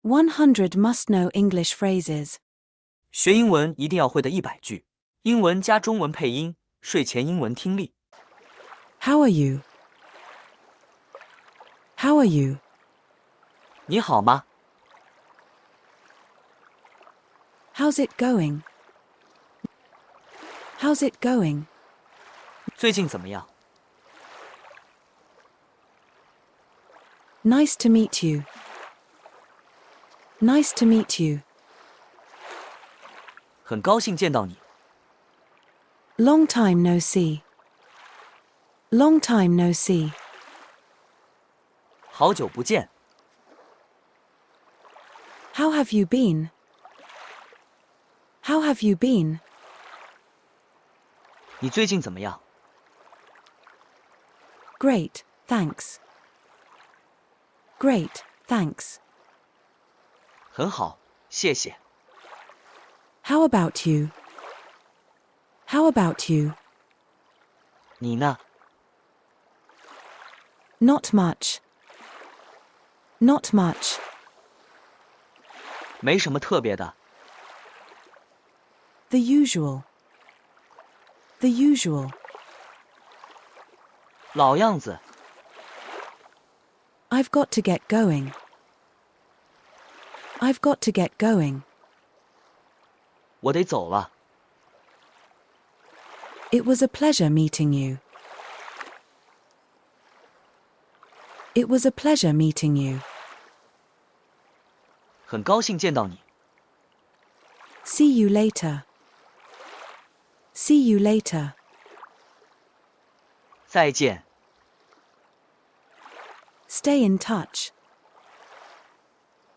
100 must-know English phrases. 学英文一定要会的100句，英文加中文配音，睡前英文听力。How are you? How are you? 你好吗？ How's it going? How's it going? 最近怎么样？ Nice to meet you. Nice to meet you. 很高兴见到你。 Long time no see. Long time no see. 好久不见。 How have you been? How have you been? 你最近怎么样？ Great, thanks. Great, thanks. 很好，谢谢。 How about you? How about you? 你呢？ Not much. Not much. 没什么特别的。 The usual. The usual. 老样子。 I've got to get going. I've got to get going. 我得走了。 It was a pleasure meeting you. It was a pleasure meeting you. 很高兴见到你。 See you later. See you later. 再见。 Stay in touch.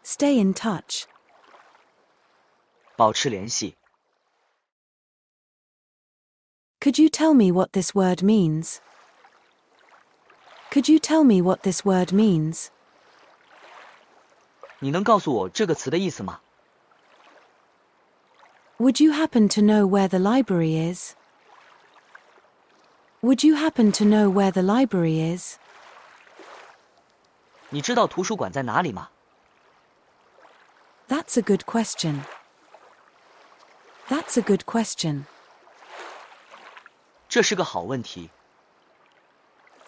Stay in touch. 保持联系。 Could you tell me what this word means? Could you tell me what this word means? 你能告诉我这个词的意思吗？ Would you happen to know where the library is? Would you happen to know where the library is? 你知道图书馆在哪里吗？ That's a good question. That's a good question. 这是个好问题。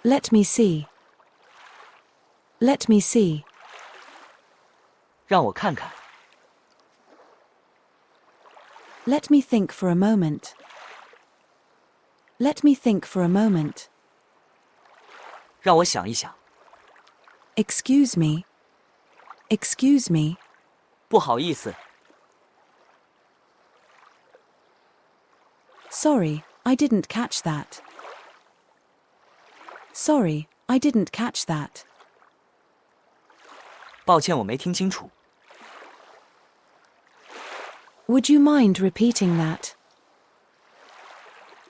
Let me see. Let me see. 让我看看。 Let me think for a moment. Let me think for a moment. 让我想一想。 Excuse me. Excuse me. 不好意思。 Sorry, I didn't catch that. Sorry, I didn't catch that. 抱歉，我没听清楚。 Would you mind repeating that?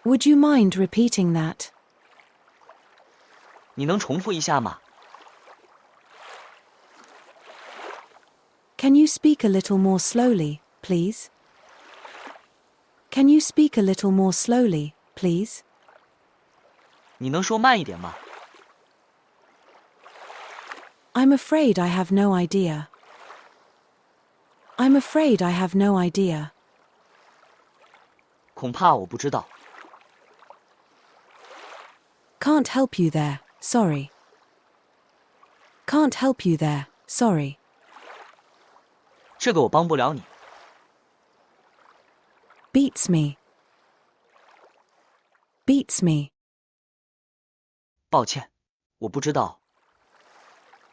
Would you mind repeating that? 你能重复一下吗？ Can you speak a little more slowly, please? Can you speak a little more slowly, please? 你能说慢一点吗？ I'm afraid I have no idea. I'm afraid I have no idea. 恐怕我不知道。 Can't help you there, sorry. Can't help you there, sorry. 这个我帮不了你。 Beats me. Beats me. 抱歉，我不知道。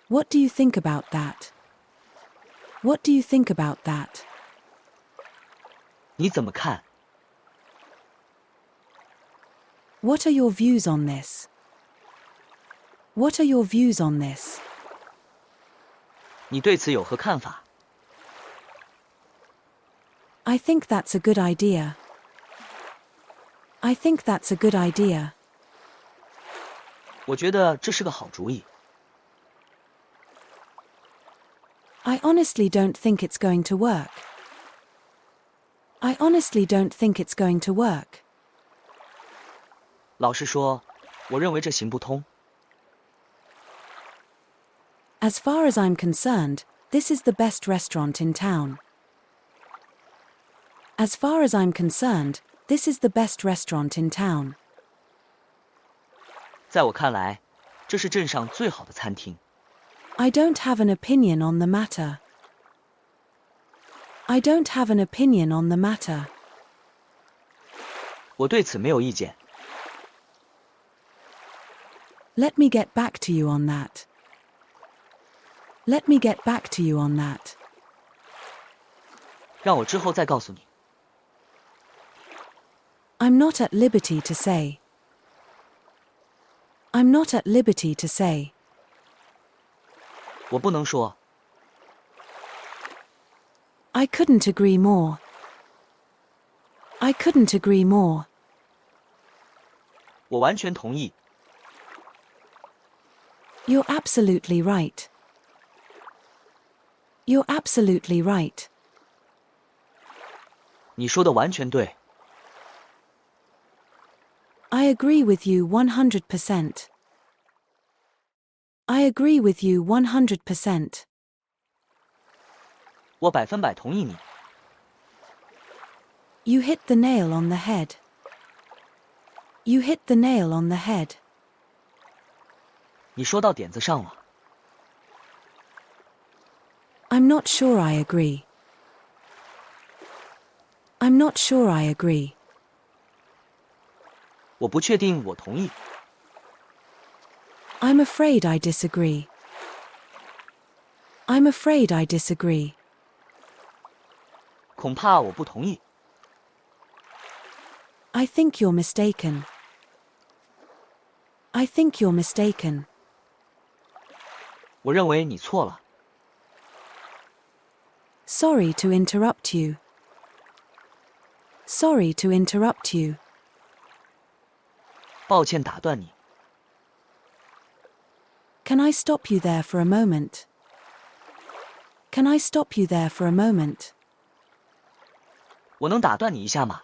What do you think about that? What do you think about that? 你怎么看？ What are your views on this? What are your views on this? 你对此有何看法？ I think that's a good idea. I think that's a good idea. 我觉得这是个好主意。 I honestly don't think it's going to work. I honestly don't think it's going to work. 老实说，我认为这行不通。 As far as I'm concerned, This is the best restaurant in town. As far as I'm concerned, this is the best restaurant in town. 在我看来，这是镇上最好的餐厅。 I don't have an opinion on the matter. I don't have an opinion on the matter. 我对此没有意见。 Let me get back to you on that. Let me get back to you on that. 让我之后再告诉你。 I'm not at liberty to say. I'm not at liberty to say. 我不能说。 I couldn't agree more. I couldn't agree more. 我完全同意。 You're absolutely right. You're absolutely right. 你说的完全对。 I agree with you 100%. I agree with you 100%. 我100%同意你。 You hit the nail on the head. You hit the nail on the head. 你说到点子上了。 I'm not sure I agree. I'm not sure I agree. 我不确定我同意。 I'm afraid I disagree. I'm afraid I disagree. 恐怕我不同意。 I think you're mistaken. I think you're mistaken. 我认为你错了。 Sorry to interrupt you. Sorry to interrupt you. 抱歉打断你。 Can I stop you there for a moment? Can I stop you there for a moment? 我能打断你一下吗？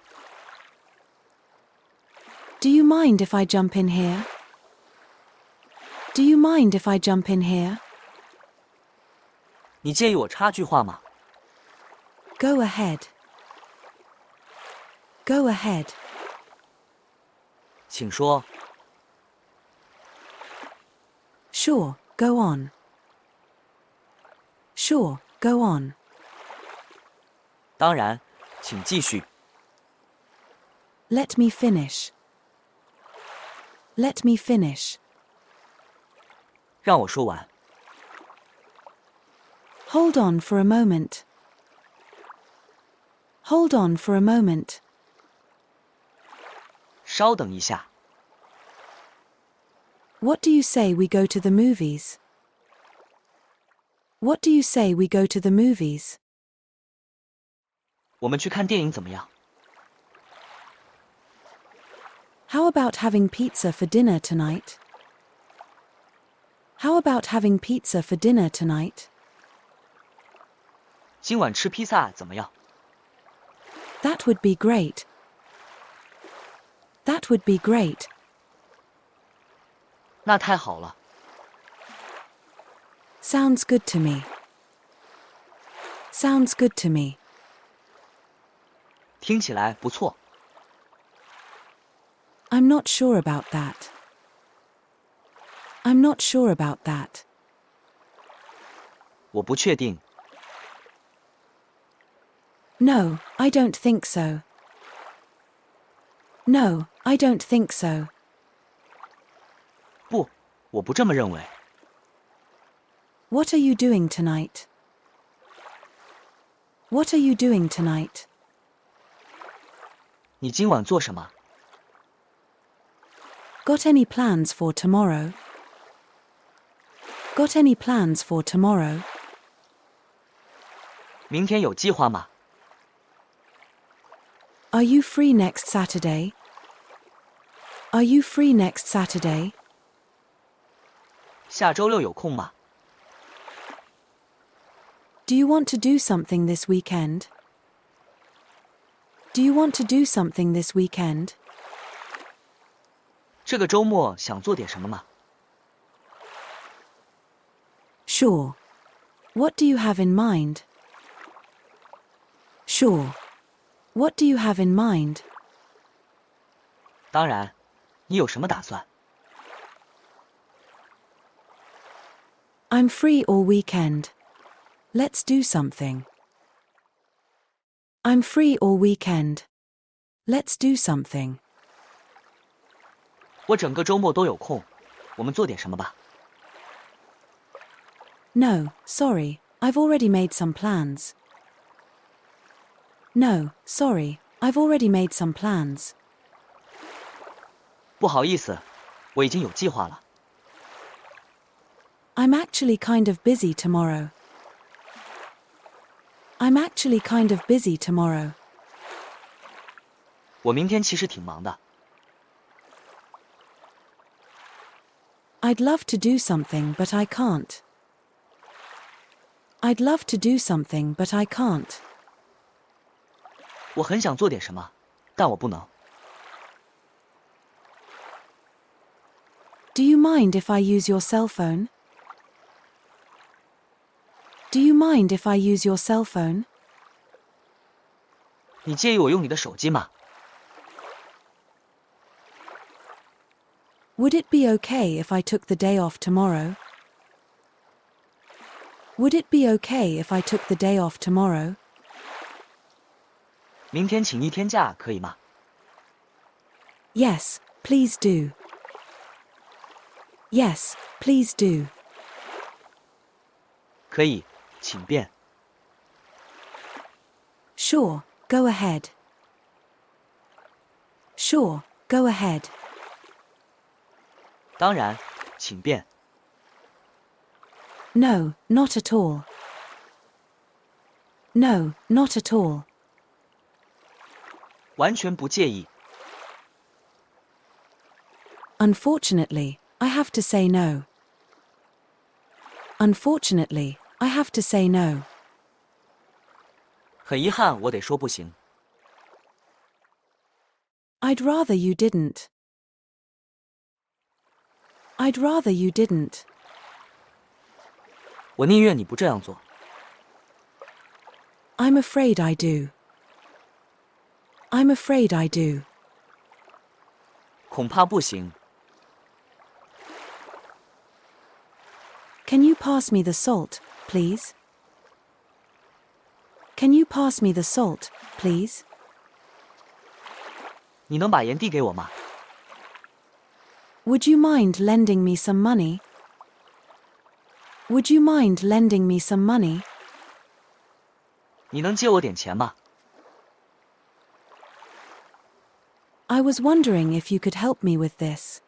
Do you mind if I jump in here? Do you mind if I jump in here? 你介意我插句话吗？ Go ahead. Go ahead. 请说。 Sure, go on. Sure, go on. 当然，请继续。 Let me finish. Let me finish. 让我说完。 Hold on for a moment. Hold on for a moment. 稍等一下。 What do you say we go to the movies? What do you say we go to the movies? 我们去看电影怎么样？ How about having pizza for dinner tonight? How about having pizza for dinner tonight? 今晚吃披萨怎么样？ That would be great. That would be great. 那太好了。 Sounds good to me. Sounds good to me. 听起来不错。 I'm not sure about that. I'm not sure about that. 我不确定。 No, I don't think so. No, I don't think so. 不，我不这么认为。 What are you doing tonight? What are you doing tonight? 你今晚做什么？ Got any plans for tomorrow? Got any plans for tomorrow? 明天有计划吗？ Are you free next Saturday? Are you free next Saturday? 下周六有空吗？ Do you want to do something this weekend? Do you want to do something this weekend? 这个周末想做点什么吗？ Sure. What do you have in mind? Sure. What do you have in mind? 当然，你有什么打算？ I'm free all weekend. Let's do something. I'm free all weekend. Let's do something. 我整个周末都有空，我们做点什么吧。 No, sorry, I've already made some plans. No, sorry, I've already made some plans. 不好意思，我已经有计划了。 I'm actually kind of busy tomorrow. I'm actually kind of busy tomorrow. 我明天其实挺忙的。 I'd love to do something, but I can't. I'd love to do something, but I can't. 我很想做点什么，但我不能。 Do you mind if I use your cell phone? Do you mind if I use your cell phone? 你介意我用你的手机吗？ Would it be okay if I took the day off tomorrow? Would it be okay if I took the day off tomorrow? 明天请一天假可以吗？ Yes, please do. Yes, please do. 可以，请便。 Sure, go ahead. Sure, go ahead. 当然，请便。 No, not at all. No, not at all. 完全不介意。 Unfortunately, I have to say no. Unfortunately, I have to say no. 很遗憾，我得说不行。 I'd rather you didn't. I'd rather you didn't. 我宁愿你不这样做。 I'm afraid I do. I'm afraid I do. 恐怕不行。 Can you pass me the salt, please? Can you pass me the salt, please? 你能把盐递给我吗？ Would you mind lending me some money? Would you mind lending me some money? 你能借我点钱吗？ I was wondering if you could help me with this.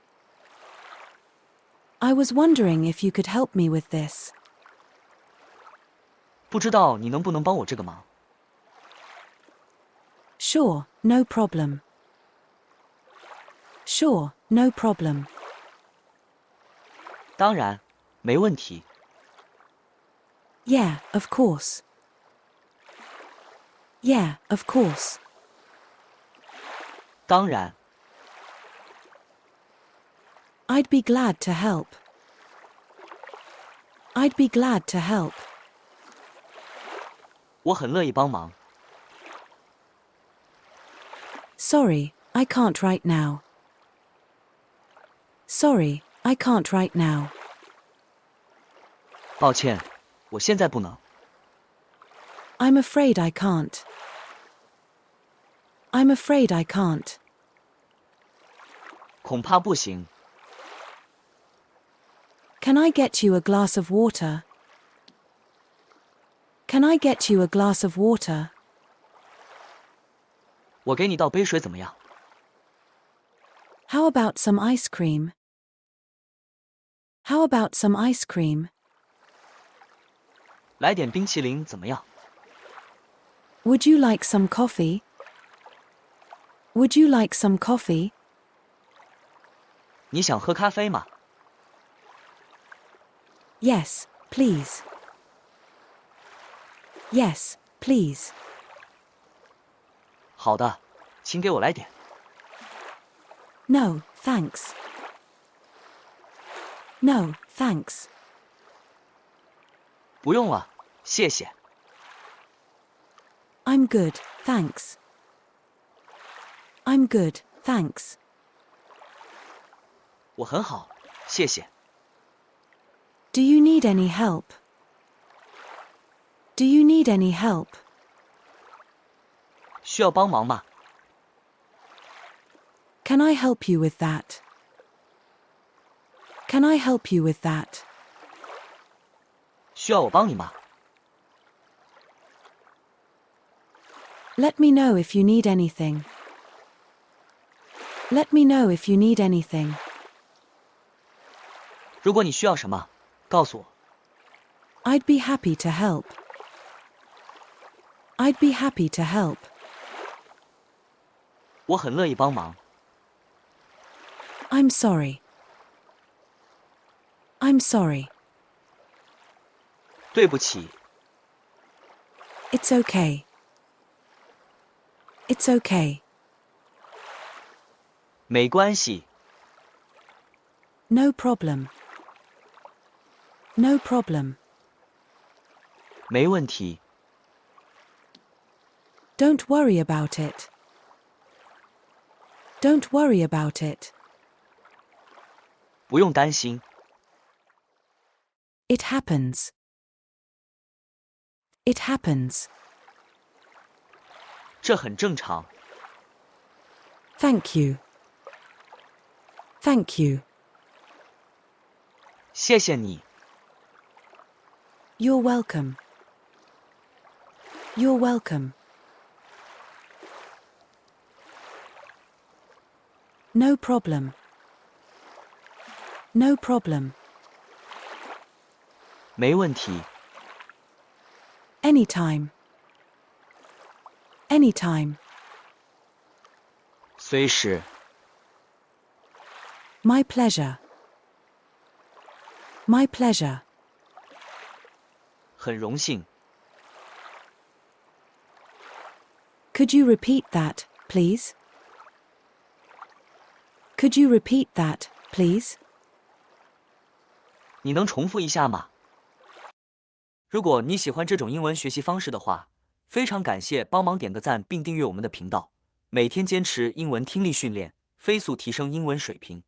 I was wondering if you could help me with this. 不知道你能不能帮我这个忙？ Sure, no problem. Sure, no problem. 当然，没问题。 Yeah, of course. Yeah, of course. 当然， I'd be glad to help. I'd be glad to help. 我很乐意帮忙。 Sorry, I can't right now. Sorry, I can't right now. 抱歉，我现在不能。 I'm afraid I can't. I'm afraid I can't. 恐怕不行。 Can I get you a glass of water? Can I get you a glass of water? 我给你倒杯水怎么样？ How about some ice cream? How about some ice cream? 来点冰淇淋怎么样？ Would you like some coffee? Would you like some coffee? 你想喝咖啡吗？ Yes, please. Yes, please. 好的，请给我来点。 No, thanks. No, thanks. 不用了，谢谢。 I'm good, thanks. I'm good, thanks. 我很好，谢谢。 Do you need any help? Do you need any help? 需要帮忙吗？ Can I help you with that? Can I help you with that? 需要我帮你吗？ Let me know if you need anything. Let me know if you need anything. 如果你需要什么，告诉我。 I'd be happy to help. I'd be happy to help. 我很乐意帮忙。 I'm sorry. I'm sorry. 对不起， It's okay. It's okay. 没关系， No problem. No problem. 没问题， Don't worry about it. Don't worry about it. 不用担心。 It happens. It happens. 这很正常。 Thank you. Thank you. 谢谢你， You're welcome. You're welcome. No problem. No problem. 没问题， Anytime. Anytime. 随时， My pleasure. My pleasure. 很荣幸。 Could you repeat that, please? Could you repeat that, please? 你能重复一下吗？如果你喜欢这种英文学习方式的话，非常感谢帮忙点个赞并订阅我们的频道，每天坚持英文听力训练，飞速提升英文水平。